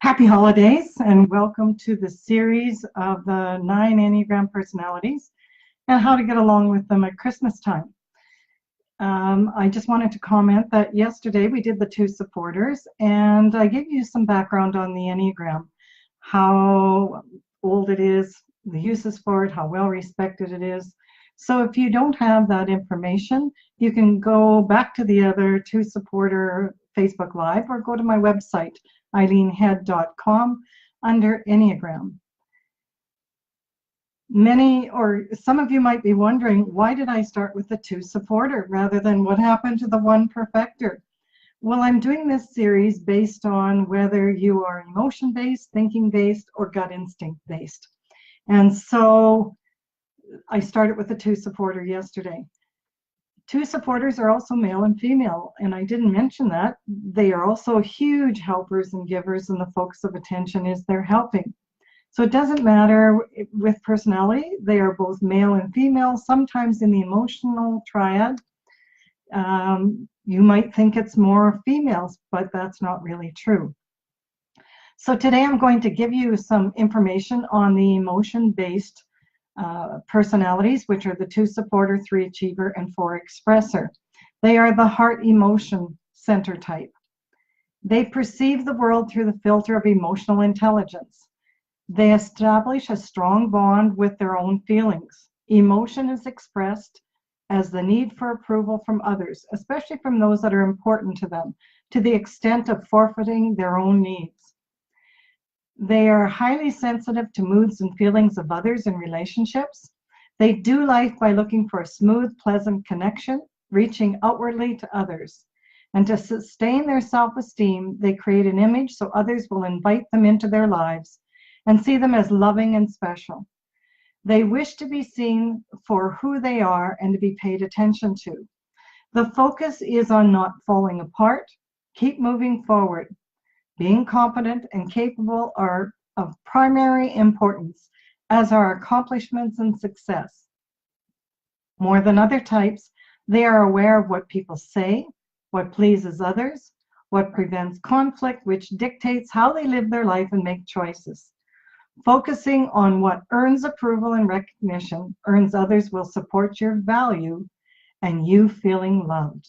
Happy holidays and welcome to the series of the 9 Enneagram personalities and how to get along with them at Christmas time. I just wanted to comment that yesterday we did the 2 supporters and I gave you some background on the Enneagram, how old it is, the uses for it, how well respected it is. So if you don't have that information, you can go back to the other 2 supporter Facebook Live or go to my website, eileenhead.com, under Enneagram. Many or some of you might be wondering, why did I start with the 2 supporter rather than what happened to the 1 perfecter? Well, I'm doing this series based on whether you are emotion-based, thinking-based, or gut instinct-based. And so I started with the 2 supporter yesterday. 2 supporters are also male and female, and I didn't mention that. They are also huge helpers and givers, and the focus of attention is their helping. So it doesn't matter with personality. They are both male and female, sometimes in the emotional triad. You might think it's more females, but that's not really true. So today I'm going to give you some information on the emotion-based personalities, which are the 2 supporter, 3 achiever, and 4 expressor. They are the heart emotion center type. They perceive the world through the filter of emotional intelligence. They establish a strong bond with their own feelings. Emotion is expressed as the need for approval from others, especially from those that are important to them, to the extent of forfeiting their own needs. They are highly sensitive to moods and feelings of others in relationships. They do life by looking for a smooth, pleasant connection, reaching outwardly to others. And to sustain their self-esteem, they create an image so others will invite them into their lives and see them as loving and special. They wish to be seen for who they are and to be paid attention to. The focus is on not falling apart. Keep moving forward. Being competent and capable are of primary importance, as are accomplishments and success. More than other types, they are aware of what people say, what pleases others, what prevents conflict, which dictates how they live their life and make choices. Focusing on what earns approval and recognition, earns others will support your value and you feeling loved.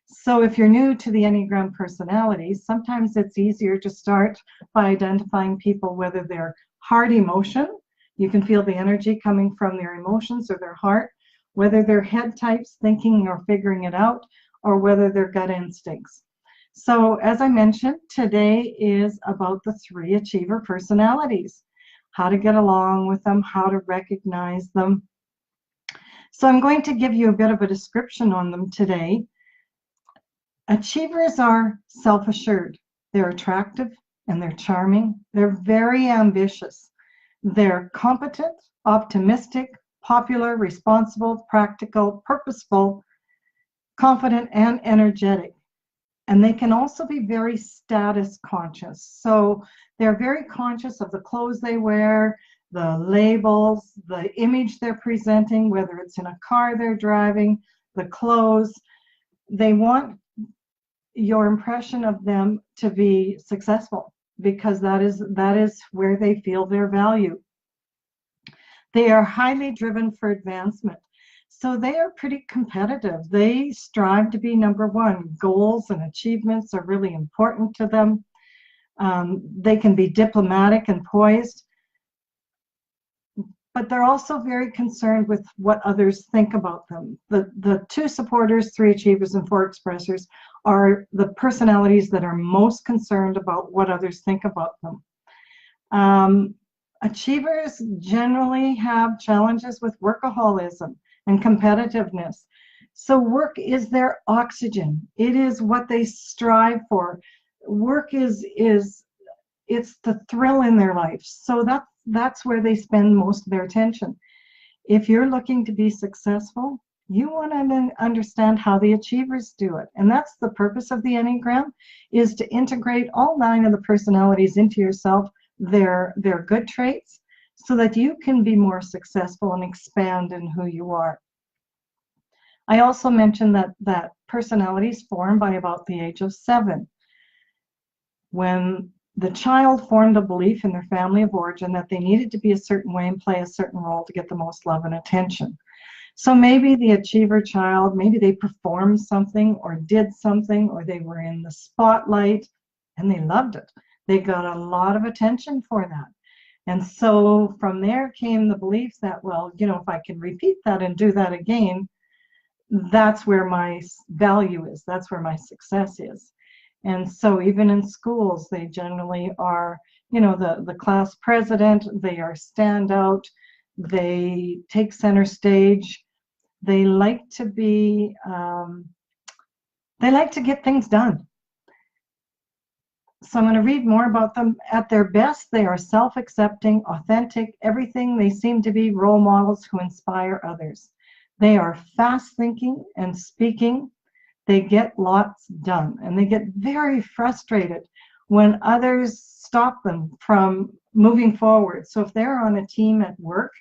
So if you're new to the Enneagram personalities, sometimes it's easier to start by identifying people, whether they're heart emotion, you can feel the energy coming from their emotions or their heart, whether they're head types, thinking or figuring it out, or whether they're gut instincts. So as I mentioned, today is about the 3 achiever personalities, how to get along with them, how to recognize them. So I'm going to give you a bit of a description on them today. Achievers are self-assured. They're attractive and they're charming. They're very ambitious. They're competent, optimistic, popular, responsible, practical, purposeful, confident, and energetic. And they can also be very status conscious. So they're very conscious of the clothes they wear, the labels, the image they're presenting, whether it's in a car they're driving, the clothes. They want your impression of them to be successful, because that is where they feel their value. They are highly driven for advancement. So they are pretty competitive. They strive to be number 1. Goals and achievements are really important to them. They can be diplomatic and poised, but they're also very concerned with what others think about them. The 2 supporters, 3 achievers, and 4 expressors are the personalities that are most concerned about what others think about them. Achievers generally have challenges with workaholism and competitiveness. So work is their oxygen. It is what they strive for. Work it's the thrill in their life. So that's where they spend most of their attention. If you're looking to be successful, you want to understand how the achievers do it. And that's the purpose of the Enneagram, is to integrate all 9 of the personalities into yourself, their good traits, so that you can be more successful and expand in who you are. I also mentioned that personalities form by about the age of 7. When the child formed a belief in their family of origin that they needed to be a certain way and play a certain role to get the most love and attention. So maybe the achiever child, maybe they performed something or did something, or they were in the spotlight and they loved it. They got a lot of attention for that. And so from there came the belief that, well, you know, if I can repeat that and do that again, that's where my value is. That's where my success is. And so even in schools, they generally are, you know, the class president, they are standout, they take center stage. They like to be, they like to get things done. So I'm going to read more about them. At their best, they are self-accepting, authentic, everything. They seem to be role models who inspire others. They are fast-thinking and speaking. They get lots done, and they get very frustrated when others stop them from moving forward. So if they're on a team at work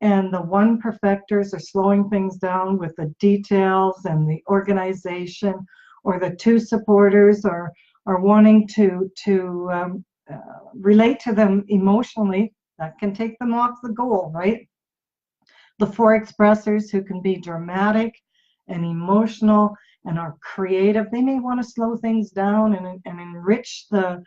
and the one perfecters are slowing things down with the details and the organization, or the two supporters are wanting to relate to them emotionally, that can take them off the goal, right? The four expressors who can be dramatic and emotional and are creative, they may want to slow things down and enrich the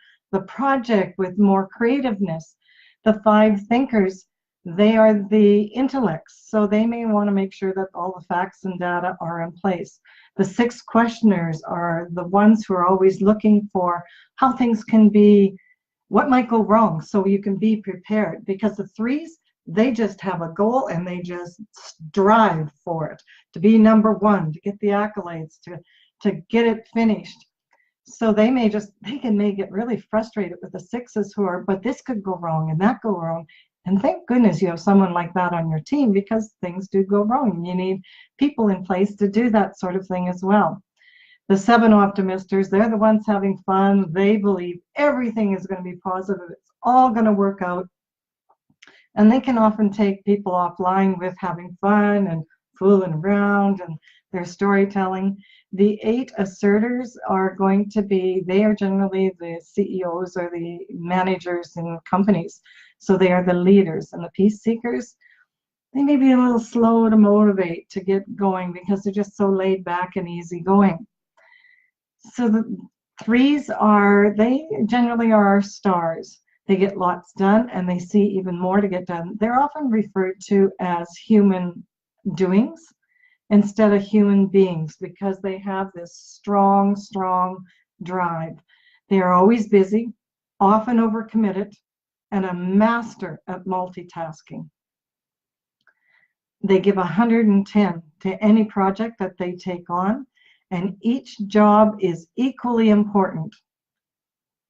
project with more creativeness. The five thinkers, they are the intellects, so they may want to make sure that all the facts and data are in place. The six questioners are the ones who are always looking for how things can be, what might go wrong, so you can be prepared. Because the threes, they just have a goal and they just strive for it, to be number one, to get the accolades, to get it finished. So they may get really frustrated with the sixes who are, but this could go wrong and that go wrong. And thank goodness you have someone like that on your team, because things do go wrong. You need people in place to do that sort of thing as well. The seven optimisters, they're the ones having fun. They believe everything is going to be positive. It's all going to work out. And they can often take people offline with having fun and fooling around and their storytelling. The eight asserters are going to be, they are generally the CEOs or the managers in companies. So they are the leaders. And the peace seekers, they may be a little slow to motivate to get going because they're just so laid back and easygoing. So the threes they generally are our stars. They get lots done and they see even more to get done. They're often referred to as human doings instead of human beings, because they have this strong, strong drive. They are always busy, often overcommitted, and a master at multitasking. They give 110 to any project that they take on, and each job is equally important.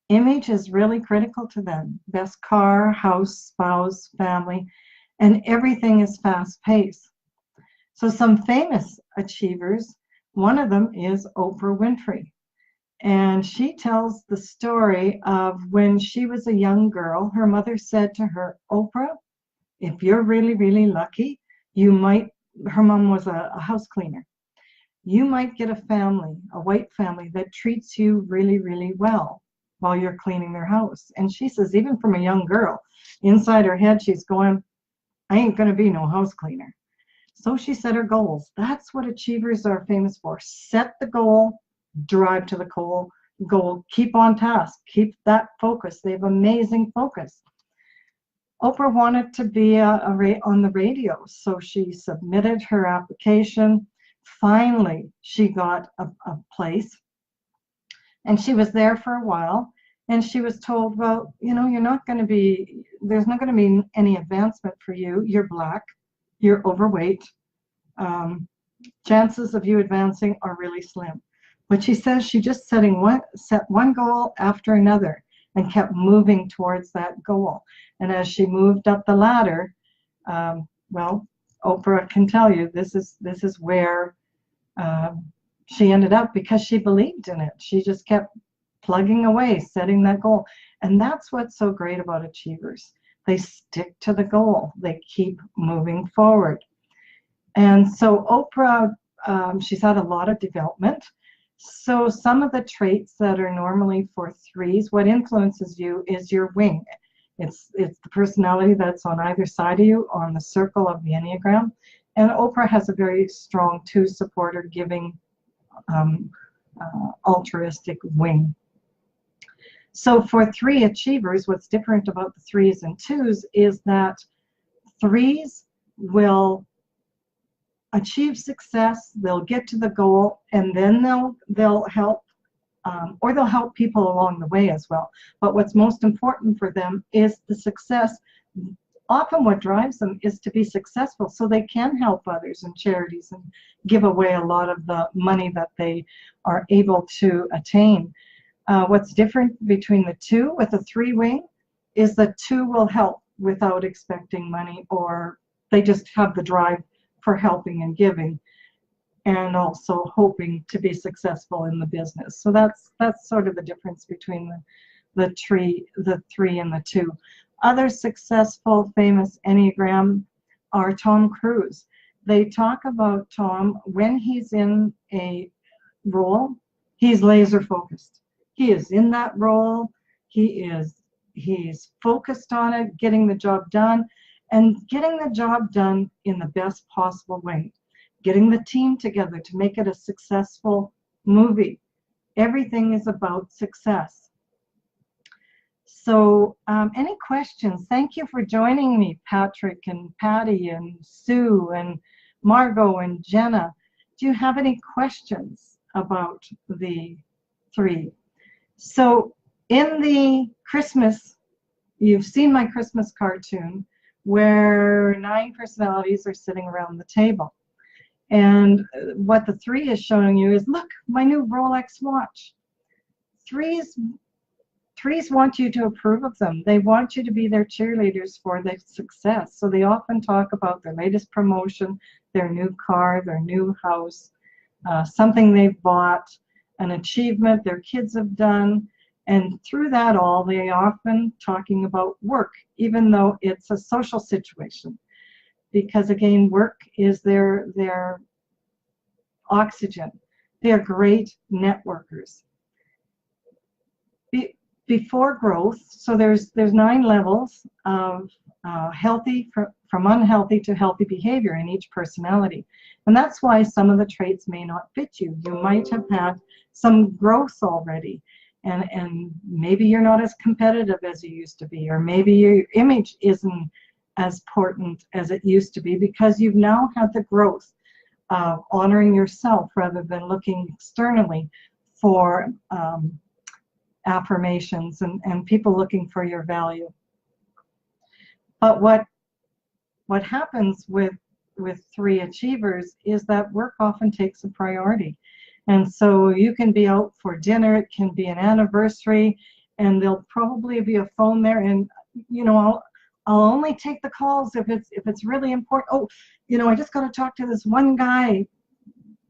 Image is really critical to them. Best car, house, spouse, family, and everything is fast-paced. So some famous achievers, one of them is Oprah Winfrey. And she tells the story of when she was a young girl, her mother said to her, Oprah, if you're really, really lucky, you might, her mom was a house cleaner, you might get a family, a white family that treats you really, really well while you're cleaning their house. And she says, even from a young girl, inside her head, she's going, I ain't going to be no house cleaner. So she set her goals. That's what achievers are famous for. Set the goal, drive to the goal, keep on task, keep that focus. They have amazing focus. Oprah wanted to be on the radio, so she submitted her application. Finally, she got a place, and she was there for a while, and she was told, well, you know, there's not going to be any advancement for you. You're Black, you're overweight. Chances of you advancing are really slim. But she says she just set one goal after another and kept moving towards that goal. And as she moved up the ladder, well, Oprah can tell you this is where she ended up, because she believed in it. She just kept plugging away, setting that goal. And that's what's so great about achievers. They stick to the goal. They keep moving forward. And so Oprah, she's had a lot of development. So some of the traits that are normally for threes, what influences you is your wing. It's the personality that's on either side of you on the circle of the enneagram. And Oprah has a very strong two supporter, giving, altruistic wing. So for three achievers, what's different about the threes and twos is that threes will achieve success, they'll get to the goal, and then they'll help, or they'll help people along the way as well. But what's most important for them is the success. Often what drives them is to be successful so they can help others and charities and give away a lot of the money that they are able to attain. What's different between the two with a three wing is that two will help without expecting money, or they just have the drive for helping and giving, and also hoping to be successful in the business. So that's sort of the difference between the three and the two. Other successful, famous Enneagram are Tom Cruise. They talk about Tom when he's in a role, he's laser focused. He is in that role. He's focused on it, getting the job done, and getting the job done in the best possible way. Getting the team together to make it a successful movie. Everything is about success. So any questions? Thank you for joining me, Patrick and Patty and Sue and Margot and Jenna. Do you have any questions about the three? So in the Christmas, you've seen my Christmas cartoon where 9 personalities are sitting around the table. And what the three is showing you is, look, my new Rolex watch. Threes want you to approve of them. They want you to be their cheerleaders for their success. So they often talk about their latest promotion, their new car, their new house, something they've bought, an achievement their kids have done. And through that all, they often talking about work, even though it's a social situation. Because again, work is their oxygen. They are great networkers. Before growth, so there's 9 levels of healthy, from unhealthy to healthy behavior in each personality. And that's why some of the traits may not fit you. You might have had some growth already, and maybe you're not as competitive as you used to be, or maybe your image isn't as important as it used to be, because you've now had the growth of honoring yourself rather than looking externally for affirmations and people looking for your value. But what happens with 3 achievers is that work often takes a priority. And so you can be out for dinner, it can be an anniversary, and there'll probably be a phone there, and I'll only take the calls if it's really important. Oh, I just got to talk to this one guy.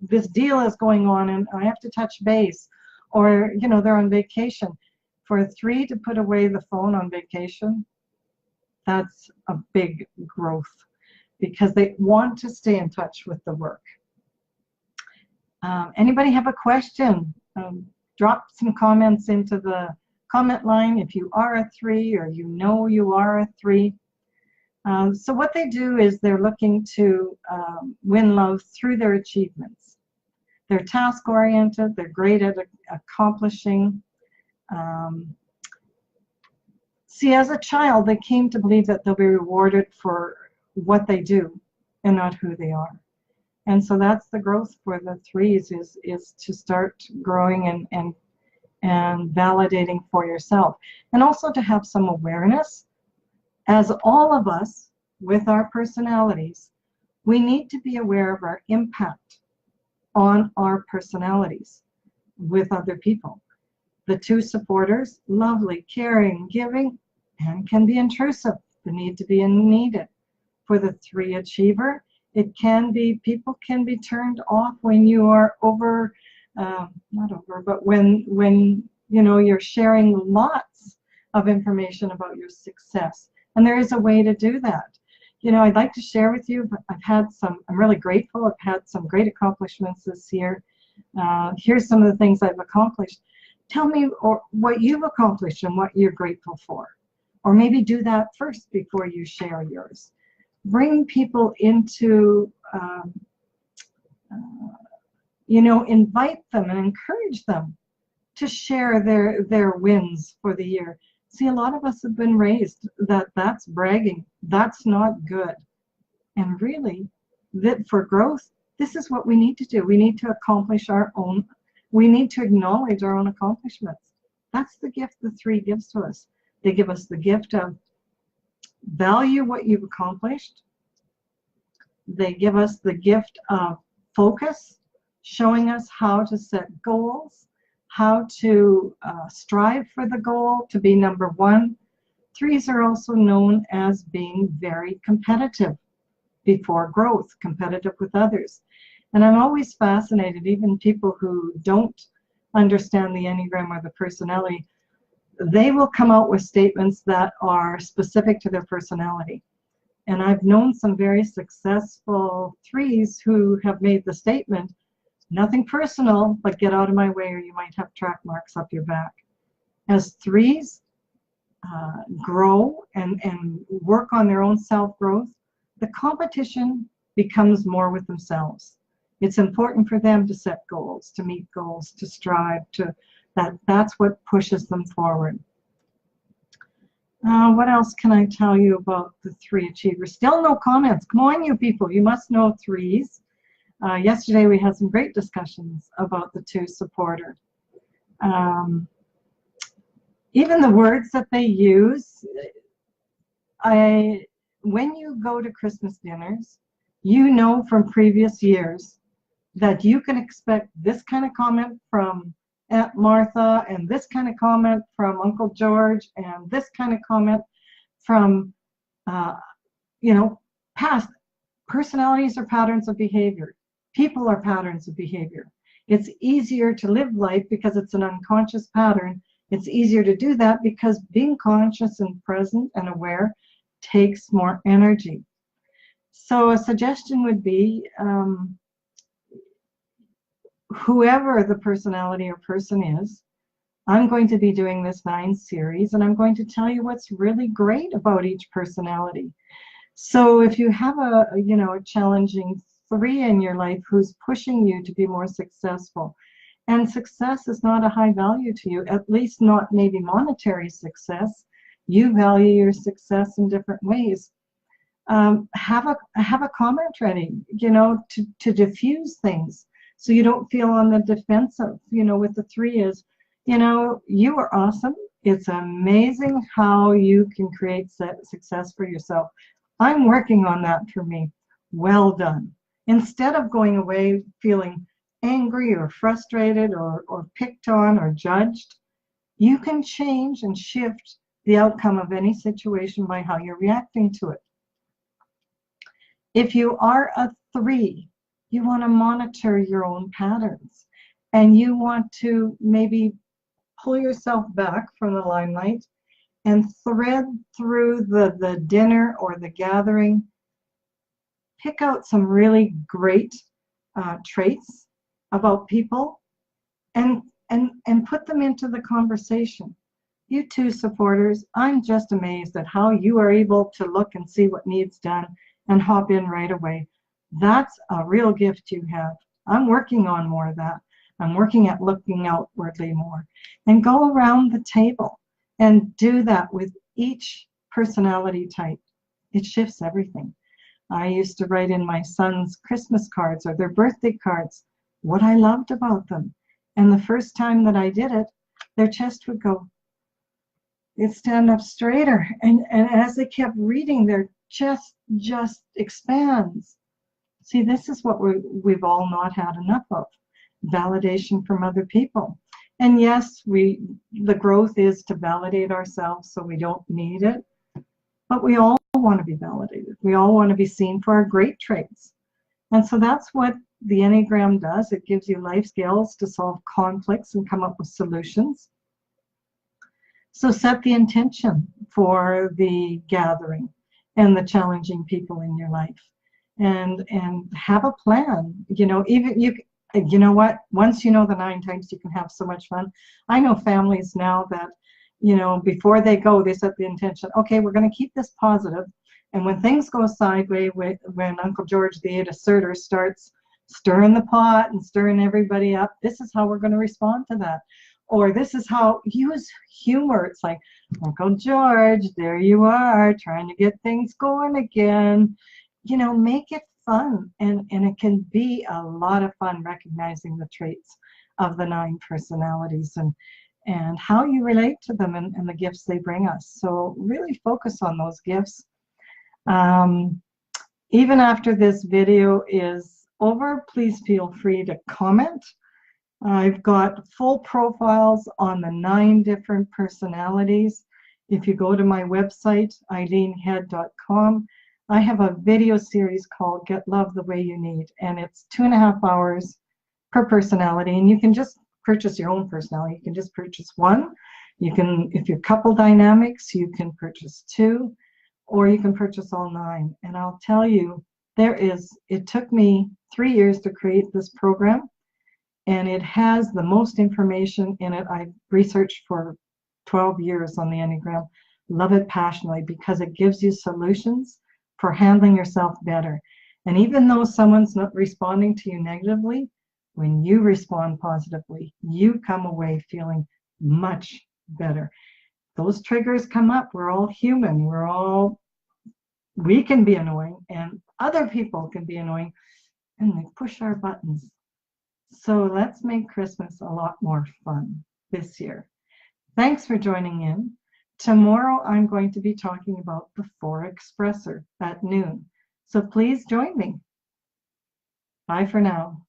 This deal is going on and I have to touch base. Or, they're on vacation. For 3 to put away the phone on vacation, that's a big growth, because they want to stay in touch with the work. Anybody have a question? Drop some comments into the comment line if you are a 3 or you are a 3. So what they do is they're looking to win love through their achievements. They're task-oriented, they're great at accomplishing. See, as a child, they came to believe that they'll be rewarded for what they do and not who they are. And so that's the growth for the 3s, is to start growing and validating for yourself. And also to have some awareness, as all of us with our personalities, we need to be aware of our impact on our personalities with other people. The 2 supporters, lovely, caring, giving, and can be intrusive. They need to be needed. For the 3 achiever, it can be, people can be turned off when you are not over, but when you're sharing lots of information about your success. And there is a way to do that. I'd like to share with you, but I'm really grateful. I've had some great accomplishments this year. Here's some of the things I've accomplished. Tell me what you've accomplished and what you're grateful for. Or maybe do that first before you share yours. Bring people into, invite them and encourage them to share their wins for the year. See, a lot of us have been raised that that's bragging. That's not good. And really, that for growth, this is what we need to do. We need to accomplish our own. We need to acknowledge our own accomplishments. That's the gift the three gives to us. They give us the gift of value what you've accomplished. They give us the gift of focus, showing us how to set goals, how to strive for the goal to be number one. Threes are also known as being very competitive before growth, competitive with others. And I'm always fascinated, even people who don't understand the Enneagram or the personality, they will come out with statements that are specific to their personality. And I've known some very successful threes who have made the statement, nothing personal, but get out of my way or you might have track marks up your back. As threes grow and work on their own self-growth, the competition becomes more with themselves. It's important for them to set goals, to meet goals, to strive, that's what pushes them forward. What else can I tell you about the three achievers? Still no comments. Come on, you people. You must know threes. Yesterday we had some great discussions about the two supporter. Even the words that they use, when you go to Christmas dinners, you know from previous years that you can expect this kind of comment from Aunt Martha, and this kind of comment from Uncle George, and this kind of comment from, past personalities or patterns of behavior. People are patterns of behavior. It's easier to live life because it's an unconscious pattern. It's easier to do that because being conscious and present and aware takes more energy. So a suggestion would be, whoever the personality or person is, I'm going to be doing this 9 series and I'm going to tell you what's really great about each personality. So if you have a challenging 3 in your life who's pushing you to be more successful, and success is not a high value to you, at least not maybe monetary success, you value your success in different ways. Have a comment ready, to diffuse things. So you don't feel on the defensive, with the 3 is, you are awesome. It's amazing how you can create success for yourself. I'm working on that for me. Well done. Instead of going away feeling angry or frustrated or picked on or judged, you can change and shift the outcome of any situation by how you're reacting to it. If you are a 3, you want to monitor your own patterns, and you want to maybe pull yourself back from the limelight and thread through the dinner or the gathering. Pick out some really great traits about people and put them into the conversation. You two supporters, I'm just amazed at how you are able to look and see what needs done and hop in right away. That's a real gift you have. I'm working on more of that. I'm working at looking outwardly more. And go around the table and do that with each personality type. It shifts everything. I used to write in my son's Christmas cards or their birthday cards what I loved about them. And the first time that I did it, their chest would go, it'd stand up straighter. And as they kept reading, their chest just expands. See, this is what we've all not had enough of, validation from other people. And yes, the growth is to validate ourselves so we don't need it, but we all want to be validated. We all want to be seen for our great traits. And so that's what the Enneagram does. It gives you life skills to solve conflicts and come up with solutions. So set the intention for the gathering and the challenging people in your life. And have a plan. Even you know what? Once you know the 9 types, you can have so much fun. I know families now that, you know, before they go, they set the intention, okay, we're going to keep this positive. And when things go sideways, when Uncle George, the 8 asserter, starts stirring the pot and stirring everybody up, this is how we're going to respond to that. Or this is how, use humor. It's like, Uncle George, there you are, trying to get things going again. You know, make it fun. And it can be a lot of fun recognizing the traits of the 9 personalities and how you relate to them and the gifts they bring us. So really focus on those gifts. Even after this video is over, please feel free to comment. I've got full profiles on the 9 different personalities. If you go to my website, eileenhead.com, I have a video series called Get Love the Way You Need, and it's 2.5 hours per personality, and you can just purchase your own personality. You can just purchase one. You can, if you're couple dynamics, you can purchase 2, or you can purchase all 9. And I'll tell you, it took me 3 years to create this program, and it has the most information in it. I've researched for 12 years on the Enneagram. Love it passionately because it gives you solutions for handling yourself better. And even though someone's not responding to you negatively, when you respond positively, you come away feeling much better. Those triggers come up. We're all human. We can be annoying, and other people can be annoying, and they push our buttons. So let's make Christmas a lot more fun this year. Thanks for joining in. Tomorrow I'm going to be talking about the 4 expressor at noon. So please join me. Bye for now.